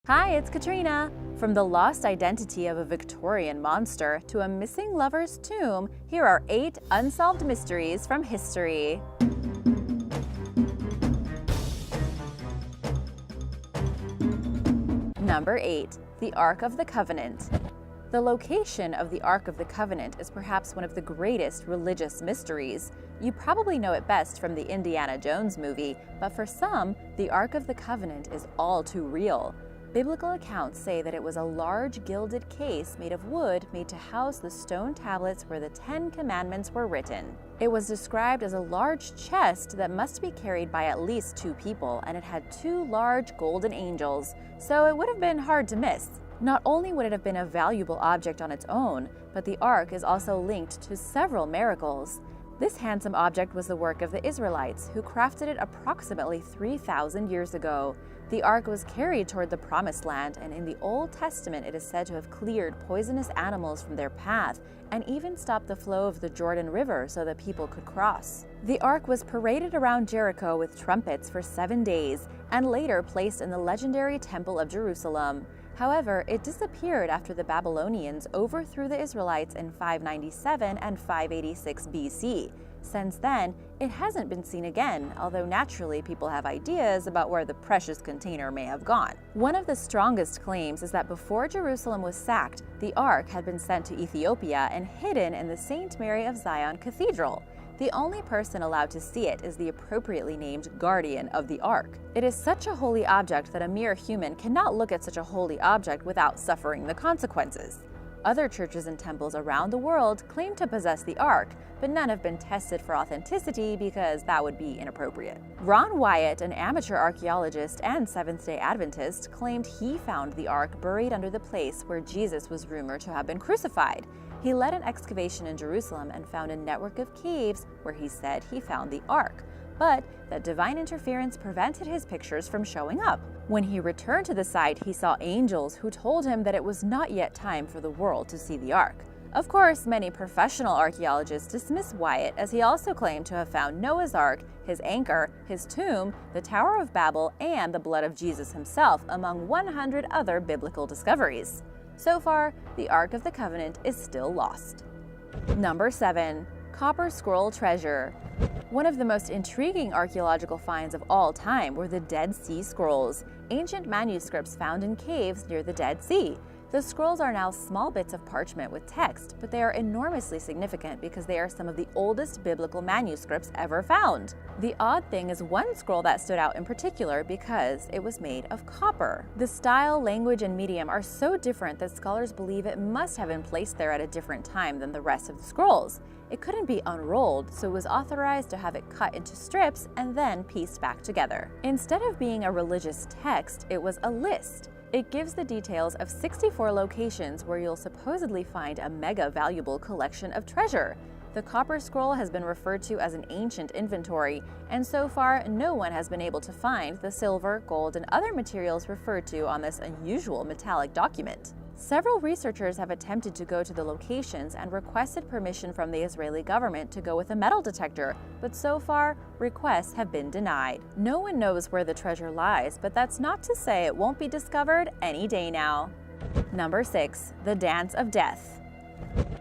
Hi, it's Katrina! From the lost identity of a Victorian monster to a missing lover's tomb, here are 8 unsolved mysteries from history. Number 8. The Ark of the Covenant. The location of the Ark of the Covenant is perhaps one of the greatest religious mysteries. You probably know it best from the Indiana Jones movie, but for some, the Ark of the Covenant is all too real. Biblical accounts say that it was a large gilded case made of wood made to house the stone tablets where the 10 Commandments were written. It was described as a large chest that must be carried by at least 2 people, and it had 2 large golden angels, so it would have been hard to miss. Not only would it have been a valuable object on its own, but the Ark is also linked to several miracles. This handsome object was the work of the Israelites, who crafted it approximately 3,000 years ago. The Ark was carried toward the Promised Land, and in the Old Testament it is said to have cleared poisonous animals from their path and even stopped the flow of the Jordan River so that people could cross. The Ark was paraded around Jericho with trumpets for 7 days and later placed in the legendary Temple of Jerusalem. However, it disappeared after the Babylonians overthrew the Israelites in 597 and 586 BC. Since then, it hasn't been seen again, although naturally people have ideas about where the precious container may have gone. One of the strongest claims is that before Jerusalem was sacked, the Ark had been sent to Ethiopia and hidden in the St. Mary of Zion Cathedral. The only person allowed to see it is the appropriately named guardian of the Ark. It is such a holy object that a mere human cannot look at such a holy object without suffering the consequences. Other churches and temples around the world claim to possess the Ark, but none have been tested for authenticity because that would be inappropriate. Ron Wyatt, an amateur archaeologist and Seventh-day Adventist, claimed he found the Ark buried under the place where Jesus was rumored to have been crucified. He led an excavation in Jerusalem and found a network of caves where he said he found the Ark, but that divine interference prevented his pictures from showing up. When he returned to the site, he saw angels who told him that it was not yet time for the world to see the Ark. Of course, many professional archaeologists dismiss Wyatt, as he also claimed to have found Noah's Ark, his anchor, his tomb, the Tower of Babel, and the blood of Jesus himself, among 100 other biblical discoveries. So far, the Ark of the Covenant is still lost. Number 7. Copper Scroll Treasure. One of the most intriguing archaeological finds of all time were the Dead Sea Scrolls, ancient manuscripts found in caves near the Dead Sea. The scrolls are now small bits of parchment with text, but they are enormously significant because they are some of the oldest biblical manuscripts ever found. The odd thing is one scroll that stood out in particular because it was made of copper. The style, language, and medium are so different that scholars believe it must have been placed there at a different time than the rest of the scrolls. It couldn't be unrolled, so it was authorized to have it cut into strips and then pieced back together. Instead of being a religious text, it was a list. It gives the details of 64 locations where you'll supposedly find a mega valuable collection of treasure. The copper scroll has been referred to as an ancient inventory, and so far no one has been able to find the silver, gold, and other materials referred to on this unusual metallic document. Several researchers have attempted to go to the locations and requested permission from the Israeli government to go with a metal detector, but so far, requests have been denied. No one knows where the treasure lies, but that's not to say it won't be discovered any day now. Number 6. The Dance of Death.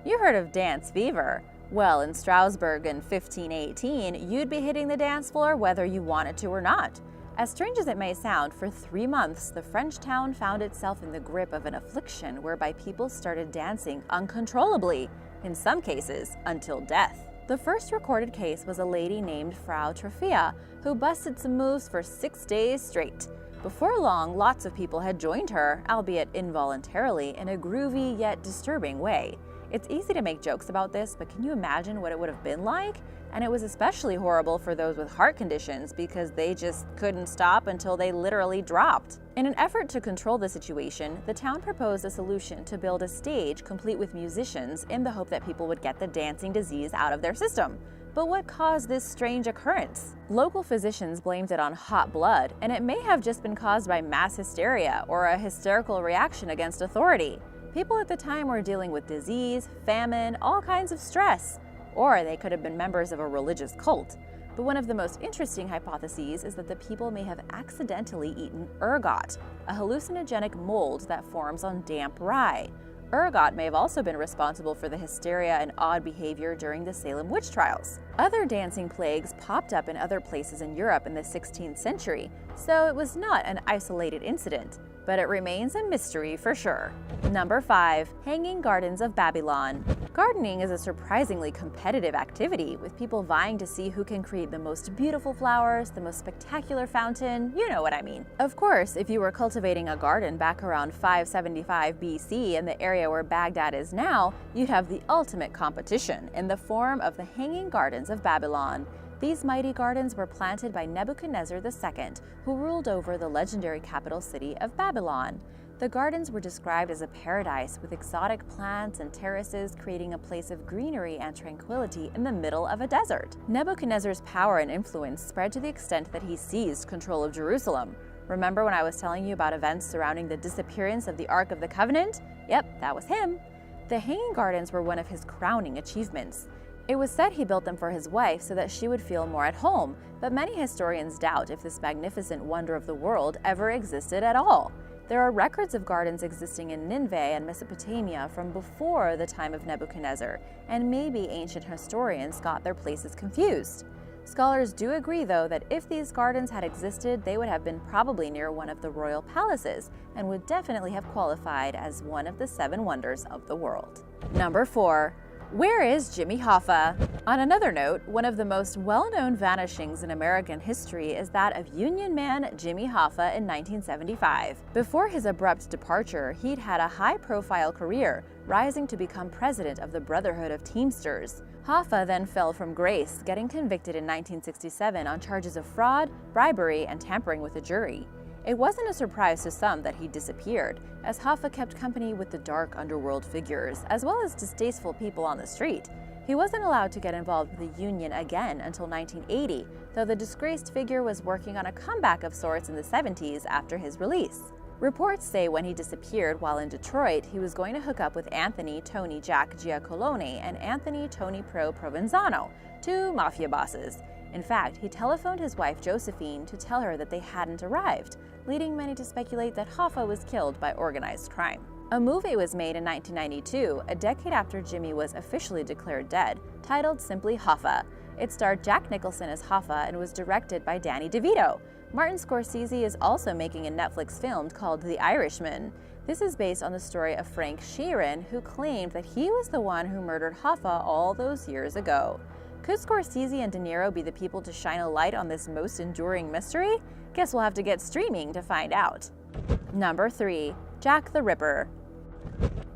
You heard of dance fever? Well, in Strasbourg in 1518, you'd be hitting the dance floor whether you wanted to or not. As strange as it may sound, for 3 months, the French town found itself in the grip of an affliction whereby people started dancing uncontrollably, in some cases, until death. The first recorded case was a lady named Frau Trofia, who busted some moves for 6 days straight. Before long, lots of people had joined her, albeit involuntarily, in a groovy yet disturbing way. It's easy to make jokes about this, but can you imagine what it would have been like? And it was especially horrible for those with heart conditions because they just couldn't stop until they literally dropped. In an effort to control the situation, the town proposed a solution to build a stage complete with musicians in the hope that people would get the dancing disease out of their system. But what caused this strange occurrence? Local physicians blamed it on hot blood, and it may have just been caused by mass hysteria or a hysterical reaction against authority. People at the time were dealing with disease, famine, all kinds of stress. Or they could have been members of a religious cult. But one of the most interesting hypotheses is that the people may have accidentally eaten ergot, a hallucinogenic mold that forms on damp rye. Ergot may have also been responsible for the hysteria and odd behavior during the Salem witch trials. Other dancing plagues popped up in other places in Europe in the 16th century, so it was not an isolated incident, but it remains a mystery for sure. Number 5. Hanging Gardens of Babylon. Gardening is a surprisingly competitive activity, with people vying to see who can create the most beautiful flowers, the most spectacular fountain, you know what I mean. Of course, if you were cultivating a garden back around 575 BC in the area where Baghdad is now, you'd have the ultimate competition in the form of the Hanging Gardens of Babylon. These mighty gardens were planted by Nebuchadnezzar II, who ruled over the legendary capital city of Babylon. The gardens were described as a paradise with exotic plants and terraces, creating a place of greenery and tranquility in the middle of a desert. Nebuchadnezzar's power and influence spread to the extent that he seized control of Jerusalem. Remember when I was telling you about events surrounding the disappearance of the Ark of the Covenant? Yep, that was him. The Hanging Gardens were one of his crowning achievements. It was said he built them for his wife so that she would feel more at home, but many historians doubt if this magnificent wonder of the world ever existed at all. There are records of gardens existing in Nineveh and Mesopotamia from before the time of Nebuchadnezzar, and maybe ancient historians got their places confused. Scholars do agree, though, that if these gardens had existed, they would have been probably near one of the royal palaces and would definitely have qualified as one of the 7 wonders of the world. Number 4. Where is Jimmy Hoffa? On another note, one of the most well-known vanishings in American history is that of Union man Jimmy Hoffa in 1975. Before his abrupt departure, he'd had a high-profile career, rising to become president of the Brotherhood of Teamsters. Hoffa then fell from grace, getting convicted in 1967 on charges of fraud, bribery, and tampering with a jury. It wasn't a surprise to some that he disappeared, as Hoffa kept company with the dark underworld figures, as well as distasteful people on the street. He wasn't allowed to get involved with the Union again until 1980, though the disgraced figure was working on a comeback of sorts in the 70s after his release. Reports say when he disappeared while in Detroit, he was going to hook up with Anthony Tony Jack Giacolone and Anthony Tony Pro Provenzano, 2 mafia bosses. In fact, he telephoned his wife Josephine to tell her that they hadn't arrived, leading many to speculate that Hoffa was killed by organized crime. A movie was made in 1992, a decade after Jimmy was officially declared dead, titled simply Hoffa. It starred Jack Nicholson as Hoffa and was directed by Danny DeVito. Martin Scorsese is also making a Netflix film called The Irishman. This is based on the story of Frank Sheeran, who claimed that he was the one who murdered Hoffa all those years ago. Could Scorsese and De Niro be the people to shine a light on this most enduring mystery? Guess we'll have to get streaming to find out. Number 3. Jack the Ripper.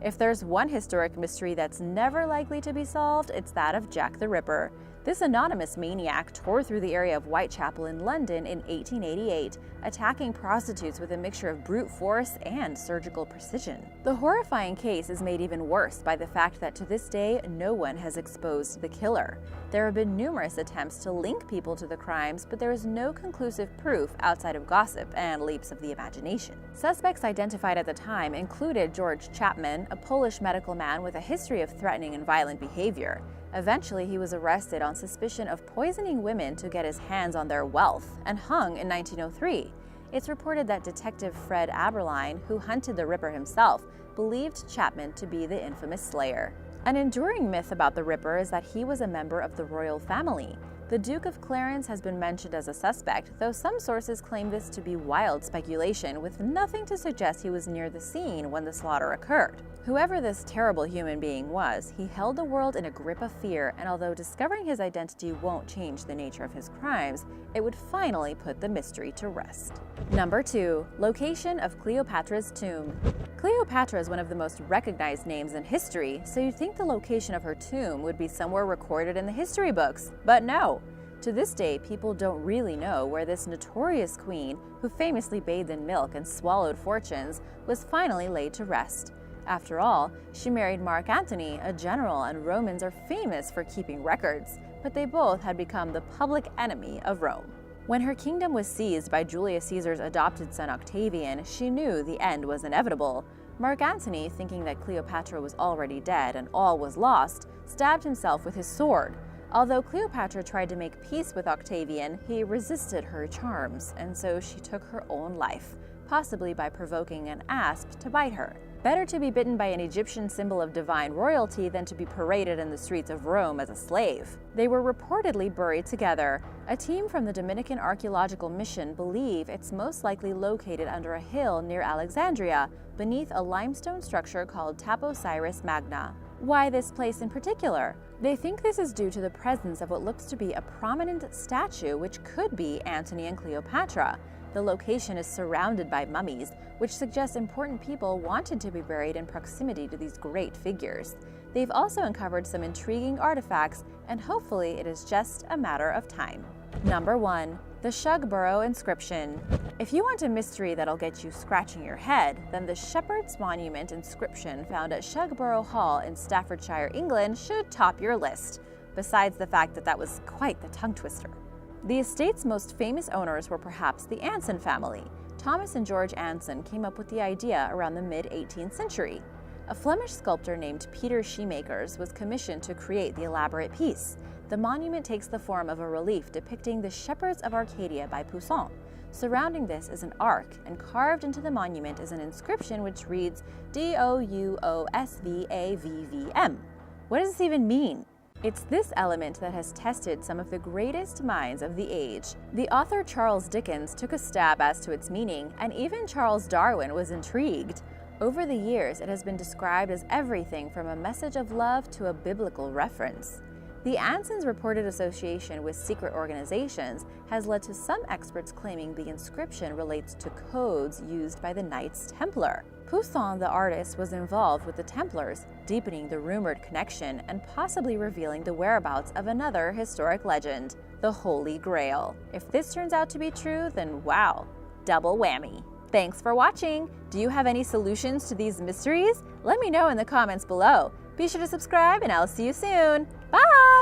If there's one historic mystery that's never likely to be solved, it's that of Jack the Ripper. This anonymous maniac tore through the area of Whitechapel in London in 1888, attacking prostitutes with a mixture of brute force and surgical precision. The horrifying case is made even worse by the fact that to this day, no one has exposed the killer. There have been numerous attempts to link people to the crimes, but there is no conclusive proof outside of gossip and leaps of the imagination. Suspects identified at the time included George Chapman, a Polish medical man with a history of threatening and violent behavior. Eventually, he was arrested on suspicion of poisoning women to get his hands on their wealth and hung in 1903. It's reported that Detective Fred Aberline, who hunted the Ripper himself, believed Chapman to be the infamous slayer. An enduring myth about the Ripper is that he was a member of the royal family. The Duke of Clarence has been mentioned as a suspect, though some sources claim this to be wild speculation with nothing to suggest he was near the scene when the slaughter occurred. Whoever this terrible human being was, he held the world in a grip of fear, and although discovering his identity won't change the nature of his crimes, it would finally put the mystery to rest. Number 2. Location of Cleopatra's tomb. Cleopatra is one of the most recognized names in history, so you'd think the location of her tomb would be somewhere recorded in the history books, but no. To this day, people don't really know where this notorious queen, who famously bathed in milk and swallowed fortunes, was finally laid to rest. After all, she married Mark Antony, a general, and Romans are famous for keeping records, but they both had become the public enemy of Rome. When her kingdom was seized by Julius Caesar's adopted son Octavian, she knew the end was inevitable. Mark Antony, thinking that Cleopatra was already dead and all was lost, stabbed himself with his sword. Although Cleopatra tried to make peace with Octavian, he resisted her charms, and so she took her own life, possibly by provoking an asp to bite her. Better to be bitten by an Egyptian symbol of divine royalty than to be paraded in the streets of Rome as a slave. They were reportedly buried together. A team from the Dominican Archaeological Mission believe it's most likely located under a hill near Alexandria, beneath a limestone structure called Taposiris Magna. Why this place in particular? They think this is due to the presence of what looks to be a prominent statue which could be Antony and Cleopatra. The location is surrounded by mummies, which suggests important people wanted to be buried in proximity to these great figures. They've also uncovered some intriguing artifacts, and hopefully it is just a matter of time. Number 1. The Shugborough Inscription. If you want a mystery that'll get you scratching your head, then the Shepherd's Monument inscription found at Shugborough Hall in Staffordshire, England should top your list, besides the fact that that was quite the tongue twister. The estate's most famous owners were perhaps the Anson family. Thomas and George Anson came up with the idea around the mid-18th century. A Flemish sculptor named Peter Scheemakers was commissioned to create the elaborate piece. The monument takes the form of a relief depicting the Shepherds of Arcadia by Poussin. Surrounding this is an ark, and carved into the monument is an inscription which reads DOUOSVAVVM. What does this even mean? It's this element that has tested some of the greatest minds of the age. The author Charles Dickens took a stab as to its meaning, and even Charles Darwin was intrigued. Over the years, it has been described as everything from a message of love to a biblical reference. The Ansons' reported association with secret organizations has led to some experts claiming the inscription relates to codes used by the Knights Templar. Poussin, the artist, was involved with the Templars, deepening the rumored connection and possibly revealing the whereabouts of another historic legend, the Holy Grail. If this turns out to be true, then wow, double whammy. Thanks for watching! Do you have any solutions to these mysteries? Let me know in the comments below. Be sure to subscribe and I'll see you soon. Bye!